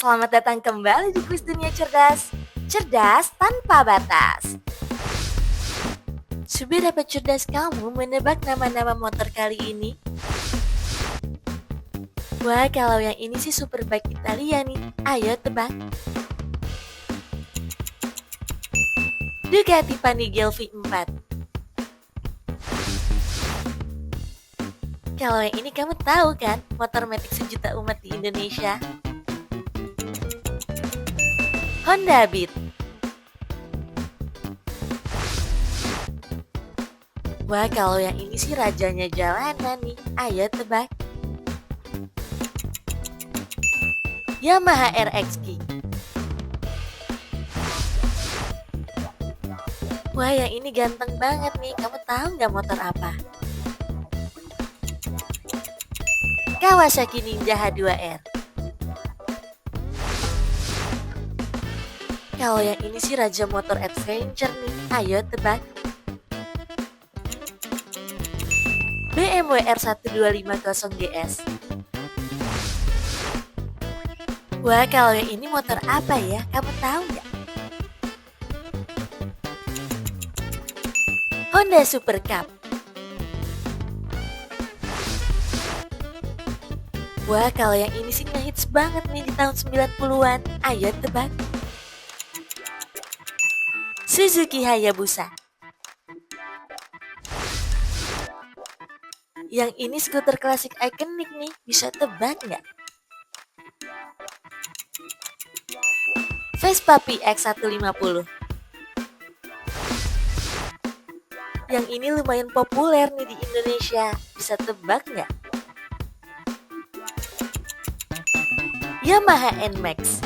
Selamat datang kembali di Kuis Dunia Cerdas. Cerdas tanpa batas. Seberapa cerdas kamu menebak nama-nama motor kali ini? Wah, kalau yang ini sih Superbike Italia nih. Ayo tebak. Ducati Panigale V4. Kalau yang ini kamu tahu kan, motor metik sejuta umat di Indonesia. Honda Beat. Wah, kalau yang ini sih rajanya jalanan nih. Ayo tebak. Yamaha RX King. Wah, yang ini ganteng banget nih. Kamu tahu nggak motor apa? Kawasaki Ninja H2R. Kalau yang ini sih raja motor adventure nih. Ayo tebak. BMW R1250 GS. Wah, kalau yang ini motor apa ya? Kamu tahu nggak? Honda Super Cup. Wah, kalau yang ini sih ngehits banget nih di tahun 90-an. Ayo tebak. Suzuki Hayabusa. Yang ini skuter klasik ikonik nih. Bisa tebak nggak? Vespa PX150. Yang ini lumayan populer nih di Indonesia. Bisa tebak nggak? Yamaha NMAX.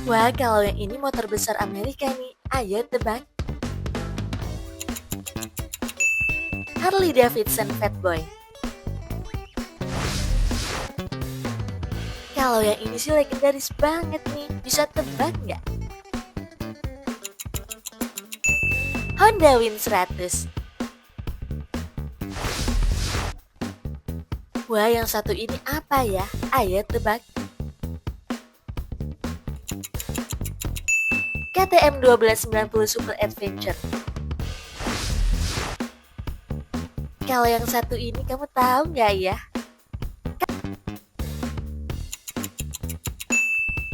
Wah, kalau yang ini motor besar Amerika nih. Ayo tebak. Harley Davidson Fatboy. Kalau yang ini sih legendaris banget nih. Bisa tebak nggak? Honda Win 100. Wah, yang satu ini apa ya? Ayo tebak. KTM 1290 Super Adventure. Kalau yang satu ini kamu tahu nggak ya?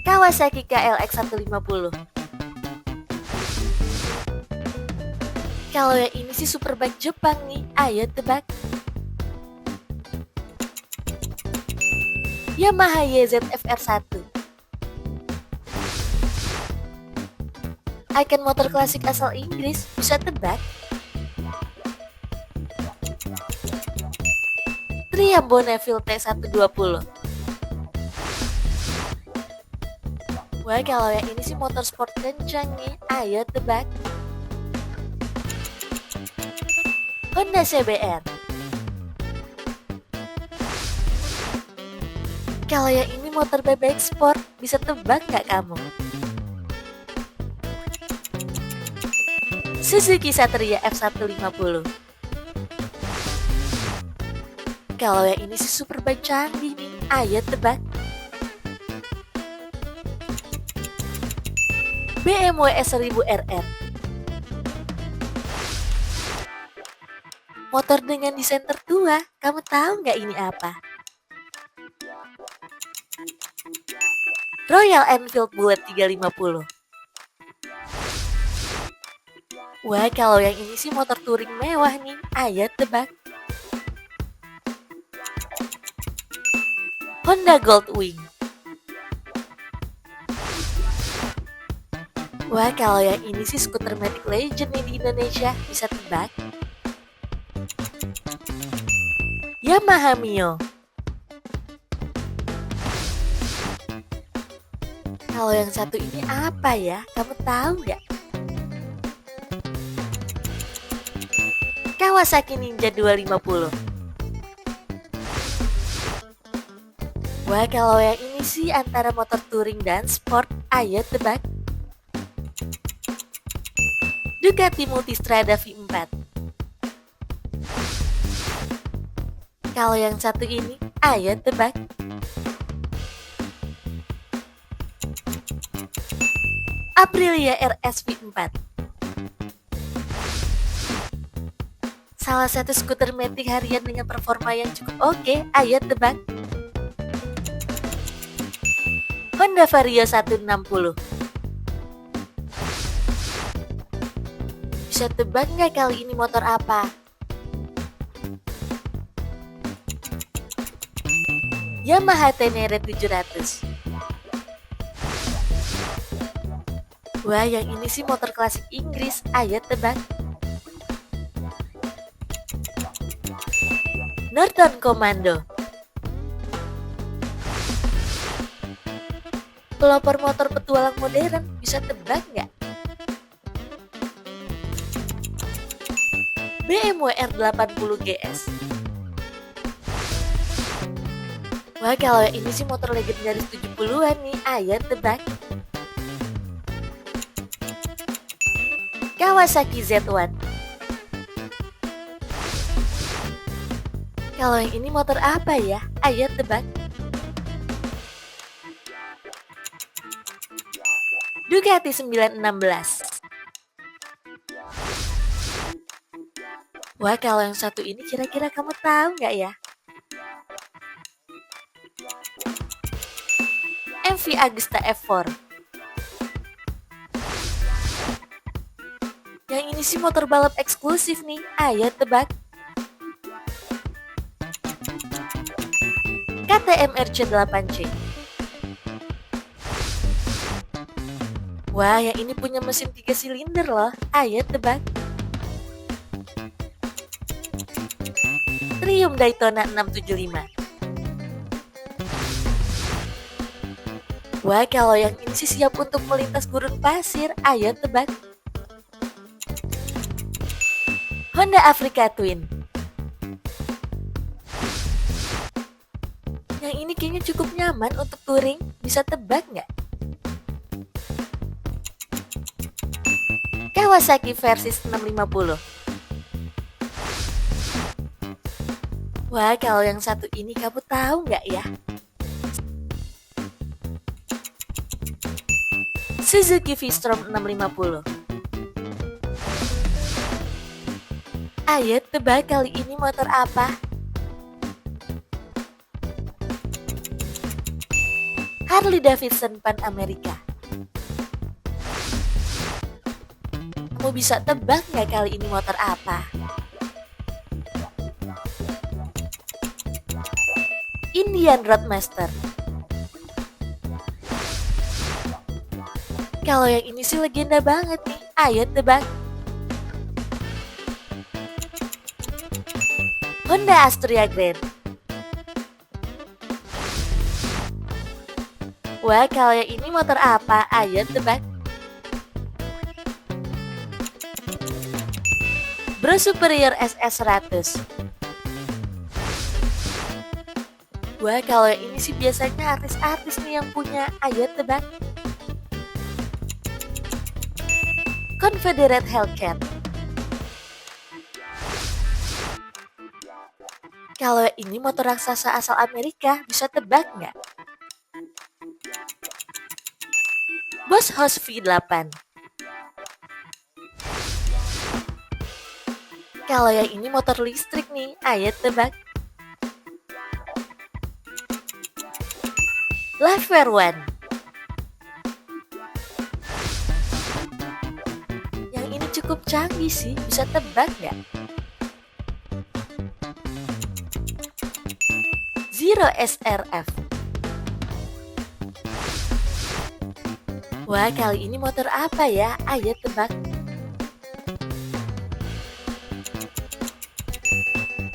Kawasaki KLX 150. Kalau yang ini sih Superbike Jepang nih. Ayo tebak. Yamaha YZF-R1. Icon motor klasik asal Inggris. Bisa tebak. Triumph Bonneville T120. Wah, kalau yang ini sih motor sport kencang nih. Ayo tebak. Honda CBR. Kalau yang ini motor bebek sport. Bisa tebak nggak kamu? Suzuki Satria F150. Kalau yang ini sih Superbike canggih nih. Ayo tebak. BMW S1000RR. Motor dengan desain tertua. Kamu tahu nggak ini apa? Royal Enfield Bullet 350. Wah, kalau yang ini sih motor touring mewah nih. Ayo tebak. Honda Goldwing. Wah, kalau yang ini sih skuter metik legend nih di Indonesia. Bisa tebak. Yamaha Mio. Kalau yang satu ini apa ya? Kamu tahu nggak? Kawasaki Ninja 250. Wah, kalau yang ini sih antara motor touring dan sport. Ayo tebak. Ducati Multistrada V4. Kalau yang satu ini Ayo tebak. Aprilia RSV4. Salah satu skuter matic harian dengan performa yang cukup oke. Ayo tebak. Honda Vario 160. Bisa tebak nggak kali ini motor apa? Yamaha Tenere 700. Wah, yang ini sih motor klasik Inggris. Ayo tebak. Norton Commando. Pelopor motor petualang modern, bisa tebak nggak? BMW R80 GS. Wah, kalau yang ini sih motor legendaris 70-an nih. Ayo tebak. Kawasaki Z1. Kalau yang ini motor apa ya? Ayo tebak. Ducati 916. Wah, kalau yang satu ini kira-kira kamu tahu nggak ya? MV Agusta F4. Yang ini sih motor balap eksklusif nih. Ayo tebak. KTM RC8C. Wah, yang ini punya mesin 3 silinder loh. Ayo tebak. Triumph Daytona 675. Wah, kalau yang ini sih siap untuk melintas gurun pasir. Ayo tebak. Honda Africa Twin. Yang ini kayaknya cukup nyaman untuk touring. Bisa tebak nggak? Kawasaki Versys 650. Wah, kalau yang satu ini kamu tahu nggak ya? Suzuki V-Strom 650. Ayo tebak kali ini motor apa? Harley Davidson Pan America. Kamu bisa tebak nggak kali ini motor apa? Indian Roadmaster. Kalau yang ini sih legenda banget nih. Ayo tebak. Honda Astrea Grand. Wah, kalau yang ini motor apa? Ayo tebak. Bro Superior SS 100. Wah, kalau yang ini sih biasanya artis-artis nih yang punya. Ayo tebak. Confederate Hellcat. Kalau yang ini motor raksasa asal Amerika, bisa tebak nggak? Boss Hoss V8. Kalau yang ini motor listrik nih, ayo tebak. Liveware One. Yang ini cukup canggih sih, bisa tebak nggak? Zero SRF. Wah, kali ini motor apa ya? Ayo tebak.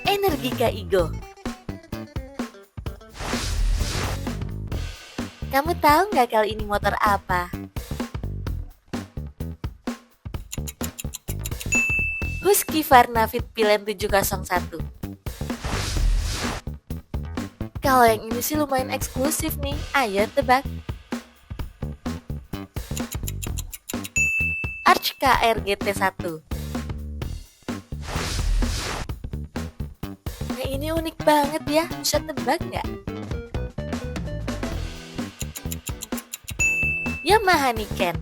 Energica Ego. Kamu tahu nggak kali ini motor apa? Husky Varnavit Pilen 701. Kalau yang ini sih lumayan eksklusif nih. Ayo tebak. Arch KR GT1. Nah, ini Namanya unik banget ya, bisa tebak nggak? Yamaha Niken.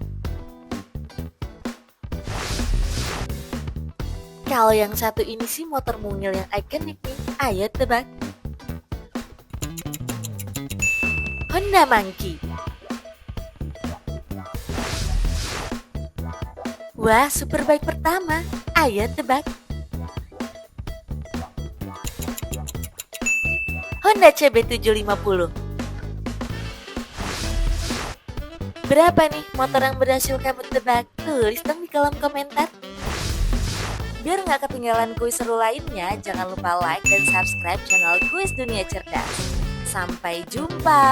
Kalau yang satu ini sih motor mungil yang ikonik nih. Ayo tebak. Honda Monkey. Wah, Superbike pertama. Ayo tebak. Honda CB750. Berapa nih motor yang berhasil kamu tebak? Tulis dong di kolom komentar. Biar nggak ketinggalan kuis seru lainnya, jangan lupa like dan subscribe channel Kuis Dunia Cerdas. Sampai jumpa!